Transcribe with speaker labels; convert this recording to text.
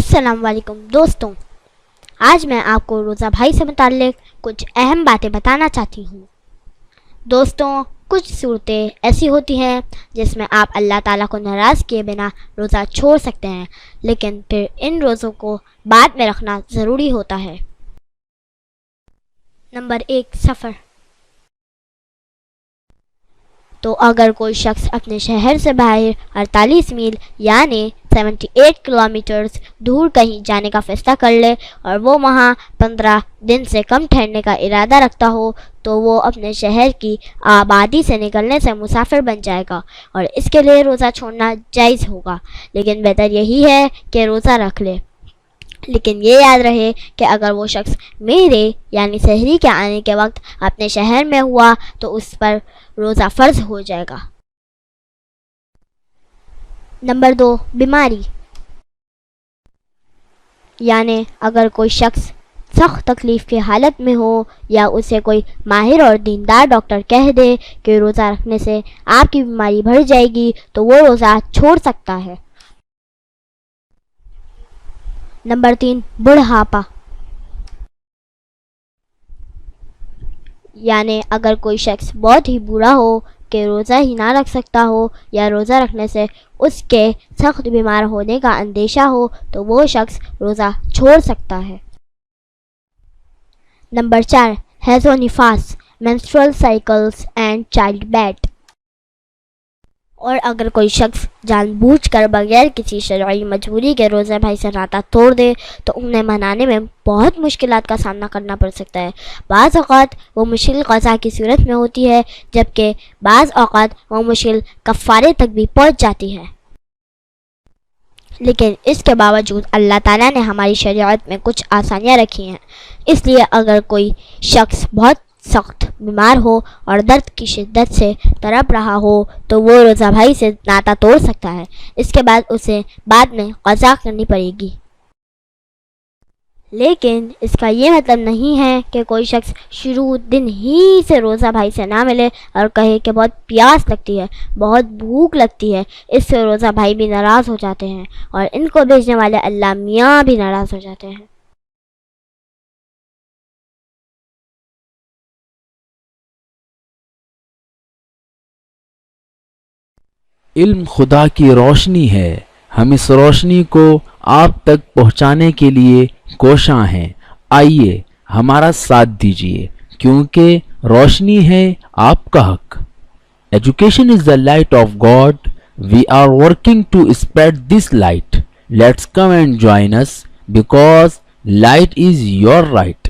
Speaker 1: السلام علیکم دوستوں، آج میں آپ کو روزہ بھائی سے متعلق کچھ اہم باتیں بتانا چاہتی ہوں۔ دوستوں، کچھ صورتیں ایسی ہوتی ہیں جس میں آپ اللہ تعالیٰ کو ناراض کیے بنا روزہ چھوڑ سکتے ہیں، لیکن پھر ان روزوں کو بعد میں رکھنا ضروری ہوتا ہے۔ نمبر 1، سفر۔ تو اگر کوئی شخص اپنے شہر سے باہر 48 میل یعنی 78 کلومیٹرز دور کہیں جانے کا فیصلہ کر لے اور وہ وہاں 15 دن سے کم ٹھہرنے کا ارادہ رکھتا ہو تو وہ اپنے شہر کی آبادی سے نکلنے سے مسافر بن جائے گا اور اس کے لیے روزہ چھوڑنا جائز ہوگا، لیکن بہتر یہی ہے کہ روزہ رکھ لے۔ لیکن یہ یاد رہے کہ اگر وہ شخص میرے یعنی سحری کے آنے کے وقت اپنے شہر میں ہوا تو اس پر روزہ فرض ہو جائے گا۔ نمبر 2، بیماری۔ یعنی اگر کوئی شخص سخت تکلیف کی حالت میں ہو یا اسے کوئی ماہر اور دیندار ڈاکٹر کہہ دے کہ روزہ رکھنے سے آپ کی بیماری بڑھ جائے گی تو وہ روزہ چھوڑ سکتا ہے۔ نمبر 3، بڑھاپا۔ یعنی اگر کوئی شخص بہت ہی بوڑھا ہو کہ روزہ ہی نہ رکھ سکتا ہو یا روزہ رکھنے سے اس کے سخت بیمار ہونے کا اندیشہ ہو تو وہ شخص روزہ چھوڑ سکتا ہے۔ نمبر 4، حیض و نفاس، menstrual cycles and childbed۔ اور اگر کوئی شخص جان بوجھ کر بغیر کسی شرعی مجبوری کے روزہ بھائی سے ناطہ توڑ دے تو انہیں منانے میں بہت مشکلات کا سامنا کرنا پڑ سکتا ہے۔ بعض اوقات وہ مشکل قضا کی صورت میں ہوتی ہے، جبکہ بعض اوقات وہ مشکل کفارے تک بھی پہنچ جاتی ہے۔ لیکن اس کے باوجود اللہ تعالیٰ نے ہماری شریعت میں کچھ آسانیاں رکھی ہیں، اس لیے اگر کوئی شخص بہت سخت بیمار ہو اور درد کی شدت سے تڑپ رہا ہو تو وہ روزہ بھائی سے ناطہ توڑ سکتا ہے، اس کے بعد اسے بعد میں قضا کرنی پڑے گی۔ لیکن اس کا یہ مطلب نہیں ہے کہ کوئی شخص شروع دن ہی سے روزہ بھائی سے نہ ملے اور کہے کہ بہت پیاس لگتی ہے، بہت بھوک لگتی ہے۔ اس سے روزہ بھائی بھی ناراض ہو جاتے ہیں اور ان کو بھیجنے والے اللہ میاں بھی ناراض ہو جاتے ہیں۔
Speaker 2: علم خدا کی روشنی ہے، ہم اس روشنی کو آپ تک پہنچانے کے لیے کوشاں ہیں۔ آئیے ہمارا ساتھ دیجیے کیونکہ روشنی ہے آپ کا حق۔ Education is the light of God. We are working to spread this light. Let's come and join us because light is your right.